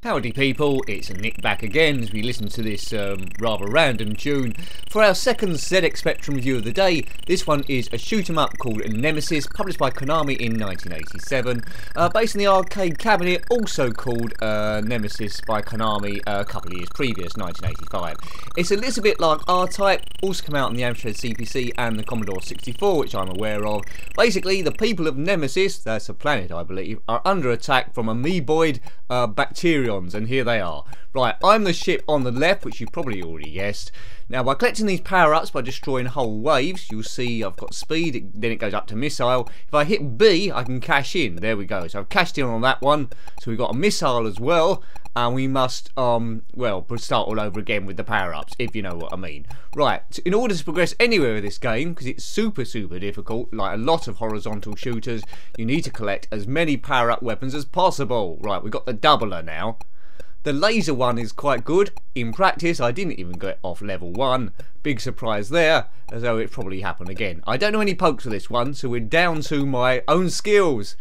Howdy people, it's Nick back again as we listen to this rather random tune for our second ZX Spectrum review of the day. This one is a shoot 'em up called Nemesis, published by Konami in 1987, based on the arcade cabinet also called Nemesis by Konami a couple of years previous, 1985. It's a little bit like R-Type, also come out on the Amstrad CPC and the Commodore 64, which I'm aware of. Basically, the people of Nemesis, that's a planet I believe, are under attack from amoeboid bacterions, and here they are. Right, I'm the ship on the left, which you've probably already guessed. Now, by collecting these power-ups by destroying whole waves, you'll see I've got speed, then it goes up to missile. If I hit B, I can cash in. There we go. So I've cashed in on that one. So we've got a missile as well, and we must, well, start all over again with the power-ups, if you know what I mean. Right, so in order to progress anywhere with this game, because it's super difficult, like a lot of horizontal shooters, you need to collect as many power-up weapons as possible. Right, we've got the doubler now. The laser one is quite good. In practice, I didn't even get off level 1. Big surprise there, as though it probably happened again. I don't know any pokes for this one, so we're down to my own skills.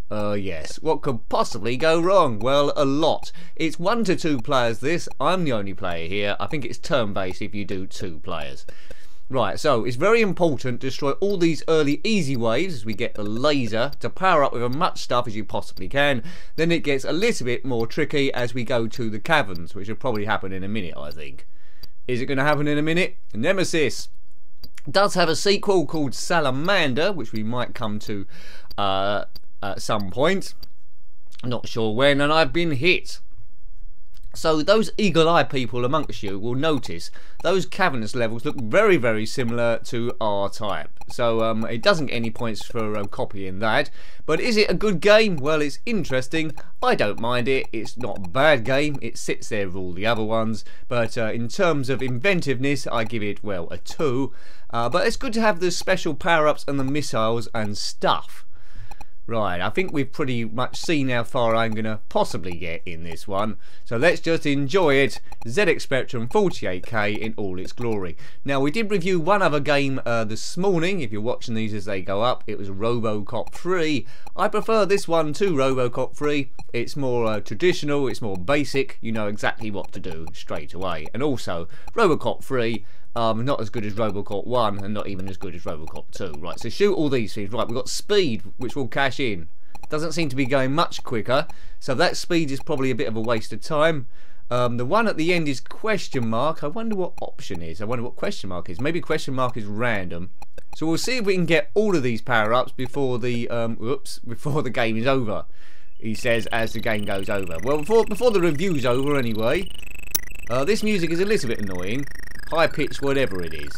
Yes, what could possibly go wrong? Well, a lot. It's 1 to 2 players this. I'm the only player here. I think it's turn-based if you do 2 players. Right, so it's very important to destroy all these early easy waves as we get the laser to power up with as much stuff as you possibly can. Then it gets a little bit more tricky as we go to the caverns, which will probably happen in a minute, I think. Is it going to happen in a minute? Nemesis does have a sequel called Salamander, which we might come to at some point. Not sure when, and I've been hit. So those eagle-eyed people amongst you will notice those cavernous levels look very similar to R-Type. So it doesn't get any points for copying that. But is it a good game? Well, it's interesting. I don't mind it. It's not a bad game. It sits there with all the other ones. But in terms of inventiveness, I give it, well, a 2. But it's good to have the special power-ups and the missiles and stuff. Right, I think we've pretty much seen how far I'm going to possibly get in this one. So let's just enjoy it. ZX Spectrum 48K in all its glory. Now, we did review one other game this morning. If you're watching these as they go up, it was RoboCop 3. I prefer this one to RoboCop 3. It's more traditional, it's more basic. You know exactly what to do straight away. And also, RoboCop 3... not as good as RoboCop 1 and not even as good as RoboCop 2. Right, so shoot all these things. Right, we've got speed, which will cash in. Doesn't seem to be going much quicker, so that speed is probably a bit of a waste of time. The one at the end is question mark. I wonder what option is. I wonder what question mark is. Maybe question mark is random. So we'll see if we can get all of these power-ups before the before the game is over. He says as the game goes over. Well, before the review's over anyway. This music is a little bit annoying. High pitch, whatever it is.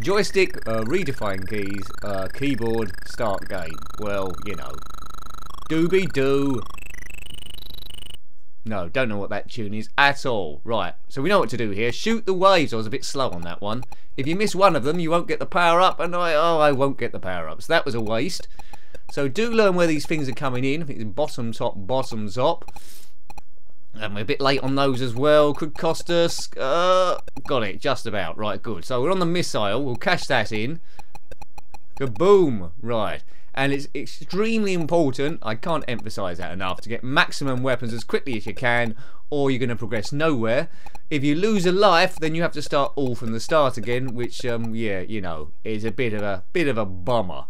Joystick, redefine keys, keyboard, start game. Well, you know. Doobie-doo. No, don't know what that tune is at all. Right, so we know what to do here. Shoot the waves. I was a bit slow on that one. If you miss one of them, you won't get the power up, and I won't get the power ups. That was a waste. So do learn where these things are coming in. I think it's bottom top. And we're a bit late on those as well. Could cost us. Got it, just about. Right, good. So we're on the missile. We'll cash that in. Kaboom. Right. And it's extremely important, I can't emphasise that enough, to get maximum weapons as quickly as you can, or you're going to progress nowhere. If you lose a life, then you have to start all from the start again, which, yeah, you know, is a bit of a bummer.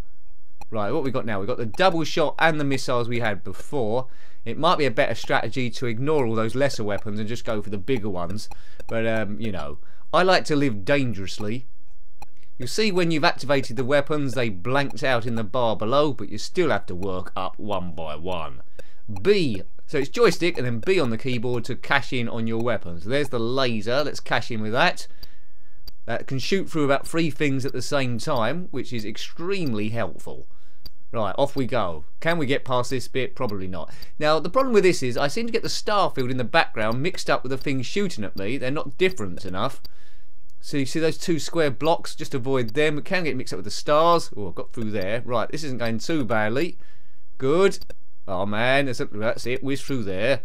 Right, what we got now? We've got the double shot and the missiles we had before. It might be a better strategy to ignore all those lesser weapons and just go for the bigger ones. But, you know, I like to live dangerously. You'll see when you've activated the weapons, they blanked out in the bar below, but you still have to work up one by one. B, so it's joystick and then B on the keyboard to cash in on your weapons. There's the laser, let's cash in with that. That can shoot through about 3 things at the same time, which is extremely helpful. Right, off we go. Can we get past this bit? Probably not. Now, the problem with this is I seem to get the star field in the background mixed up with the things shooting at me. They're not different enough. So you see those 2 square blocks? Just avoid them. It can get mixed up with the stars. Oh, I've got through there. Right, this isn't going too badly. Good. Oh, man. That's it. Whiz through there.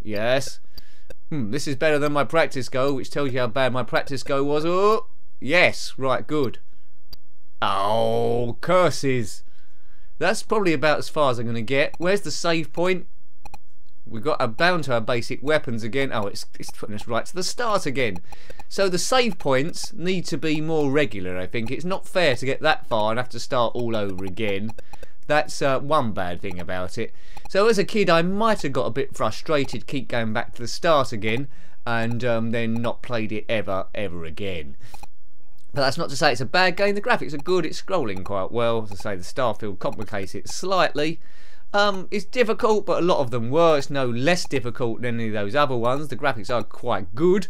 Yes. This is better than my practice go, which tells you how bad my practice go was. Oh, yes, right, good. Oh, curses. That's probably about as far as I'm going to get. Where's the save point? We've got bound to our basic weapons again. Oh, it's putting us right to the start again. So the save points need to be more regular, I think. It's not fair to get that far and have to start all over again. That's one bad thing about it. So as a kid, I might have got a bit frustrated, keep going back to the start again, and then not played it ever again. But that's not to say it's a bad game. The graphics are good. It's scrolling quite well. As I say, the Starfield complicates it slightly. It's difficult, but a lot of them were. It's no less difficult than any of those other ones. The graphics are quite good,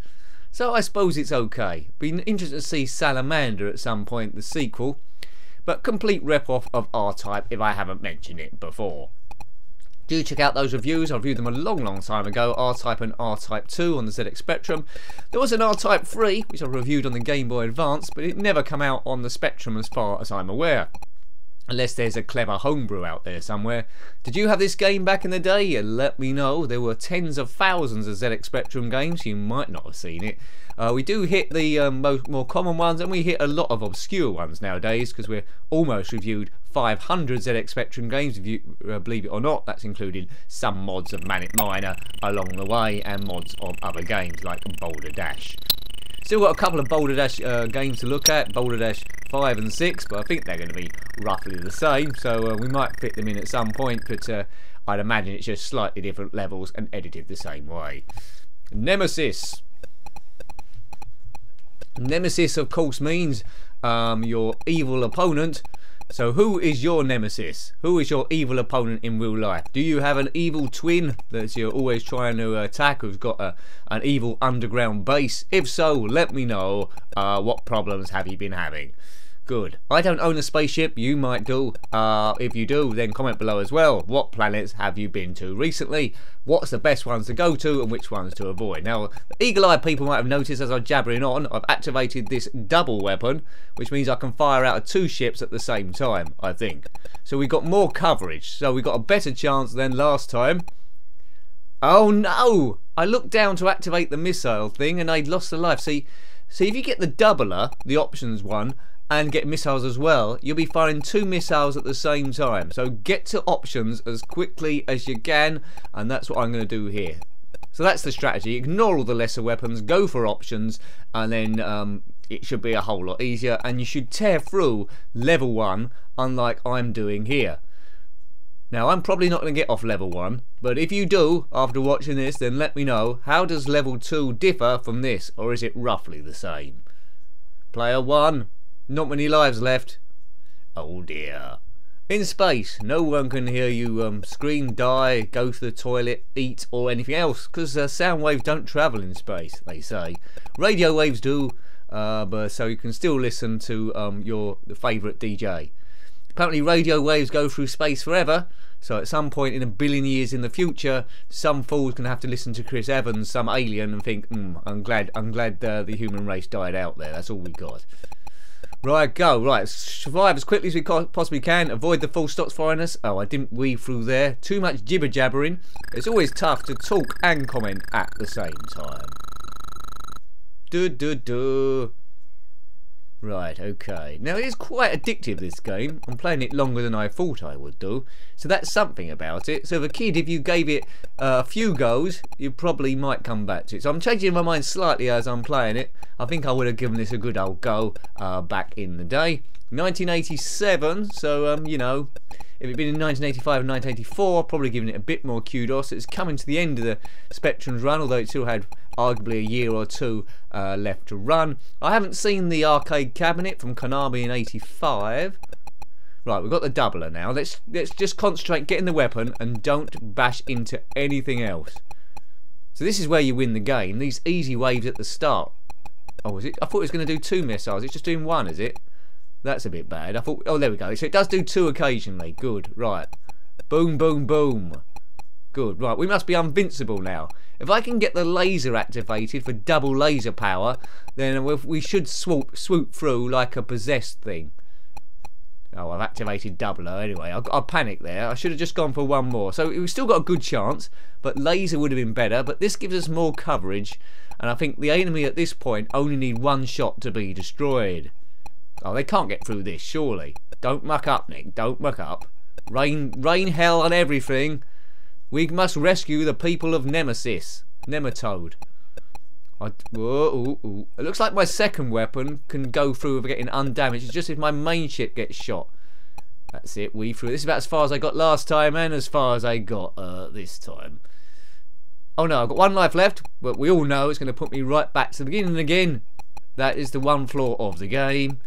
so I suppose it's okay. Be interested to see Salamander at some point, the sequel, but complete rip-off of R-Type if I haven't mentioned it before. Do check out those reviews. I reviewed them a long time ago, R-Type and R-Type 2 on the ZX Spectrum. There was an R-Type 3, which I reviewed on the Game Boy Advance, but it never came out on the Spectrum as far as I'm aware. Unless there's a clever homebrew out there somewhere. Did you have this game back in the day? Let me know. There were tens of thousands of ZX Spectrum games. You might not have seen it. We do hit the more common ones, and we hit a lot of obscure ones nowadays, because we're almost reviewed 500 ZX Spectrum games, if you believe it or not. That's included some mods of Manic Miner along the way, and mods of other games like Boulder Dash. Still got a couple of Boulder Dash games to look at, Boulder Dash 5 and 6, but I think they're going to be roughly the same, so we might fit them in at some point, but I'd imagine it's just slightly different levels and edited the same way. Nemesis. Nemesis, of course, means your evil opponent. So who is your nemesis? Who is your evil opponent in real life? Do you have an evil twin that you're always trying to attack, who's got an evil underground base? If so, let me know. What problems have you been having? Good. I don't own a spaceship. You might do. If you do, then comment below as well. What planets have you been to recently? What's the best ones to go to and which ones to avoid? Now, eagle-eyed people might have noticed as I'm jabbering on, I've activated this double weapon, which means I can fire out of 2 ships at the same time, I think. So we've got more coverage. So we've got a better chance than last time. Oh no! I looked down to activate the missile thing and I'd lost a life. See, if you get the doubler, the options one, and get missiles as well, you'll be firing 2 missiles at the same time. So get to options as quickly as you can, and that's what I'm going to do here. So that's the strategy. Ignore all the lesser weapons, go for options, and then it should be a whole lot easier, and you should tear through level 1, unlike I'm doing here. Now, I'm probably not going to get off level 1, but if you do, after watching this, then let me know, how does level 2 differ from this, or is it roughly the same? Player 1. Not many lives left. Oh dear. In space, no one can hear you scream, die, go to the toilet, eat, or anything else, because sound waves don't travel in space, they say. Radio waves do, but so you can still listen to your favourite DJ. Apparently radio waves go through space forever, so at some point in 1 billion years in the future, some fool's going to have to listen to Chris Evans, some alien, and think, I'm glad the human race died out there, that's all we got. Right, go. Right, survive as quickly as we possibly can. Avoid the full stops firing us. Oh, I didn't weave through there. Too much jibber jabbering. It's always tough to talk and comment at the same time. Right, okay. Now, it is quite addictive, this game. I'm playing it longer than I thought I would do. So that's something about it. So, as a kid, if you gave it a few goes, you probably might come back to it. So I'm changing my mind slightly as I'm playing it. I think I would have given this a good old go back in the day. 1987, so, you know, if it'd been in 1985 and 1984, I'd probably given it a bit more kudos. It's coming to the end of the Spectrum's run, although it still had arguably a year or 2 left to run. I haven't seen the arcade cabinet from Konami in 85. Right, we've got the doubler now. Let's just concentrate, getting the weapon, and don't bash into anything else. So this is where you win the game. These easy waves at the start. Oh, is it? I thought it was going to do 2 missiles. It's just doing 1, is it? That's a bit bad. I thought. Oh, there we go. So it does do 2 occasionally. Good. Right. Boom, boom, boom. Good. Right. We must be invincible now. If I can get the laser activated for double laser power, then we should swoop through like a possessed thing. Oh, I've activated doubler anyway. I panicked there. I should have just gone for one more. So we've still got a good chance, but laser would have been better. But this gives us more coverage, and I think the enemy at this point only need one shot to be destroyed. Oh, they can't get through this, surely. Don't muck up, Nick. Don't muck up. Rain hell on everything. We must rescue the people of Nemesis. Nematode. Whoa. It looks like my second weapon can go through without getting undamaged. It's just if my main ship gets shot. That's it. Weave through. This is about as far as I got last time and as far as I got this time. Oh no, I've got one life left. But we all know it's going to put me right back to the beginning again. That is the one flaw of the game.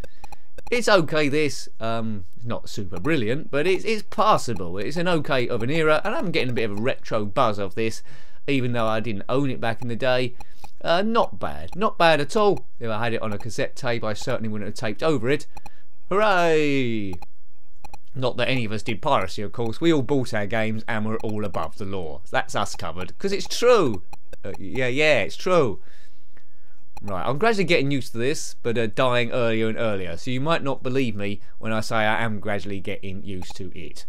It's okay, this. It's not super brilliant, but it's passable. It's an okay of an era, and I'm getting a bit of a retro buzz of this, even though I didn't own it back in the day. Not bad. Not bad at all. If I had it on a cassette tape, I certainly wouldn't have taped over it. Hooray! Not that any of us did piracy, of course. We all bought our games, and we're all above the law. That's us covered, because it's true. Yeah, it's true. Right, I'm gradually getting used to this, but dying earlier and earlier, so you might not believe me when I say I am gradually getting used to it.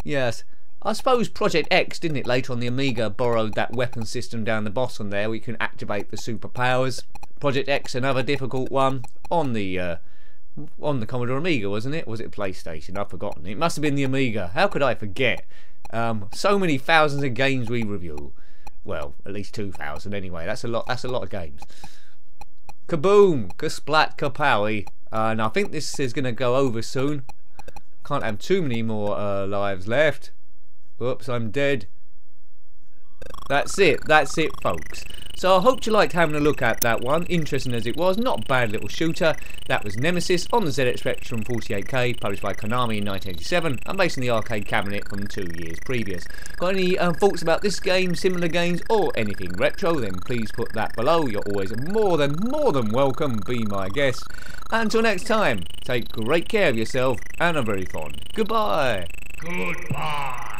Yes, I suppose Project X, didn't it, later on the Amiga, borrowed that weapon system down the bottom there where you can activate the superpowers. Project X, another difficult one, on the Commodore Amiga, wasn't it? Was it PlayStation? I've forgotten. It must have been the Amiga. How could I forget? So many thousands of games we review. Well, at least 2,000 anyway. That's a lot of games. Kaboom! Kasplat kapowie. And I think this is going to go over soon. Can't have too many more lives left. Oops, I'm dead. That's it, folks. So I hope you liked having a look at that one, interesting as it was, not a bad little shooter. That was Nemesis on the ZX Spectrum 48K, published by Konami in 1987, and based on the arcade cabinet from 2 years previous. Got any thoughts about this game, similar games, or anything retro, then please put that below. You're always more than welcome, be my guest. Until next time, take great care of yourself, and a very fond goodbye. Goodbye.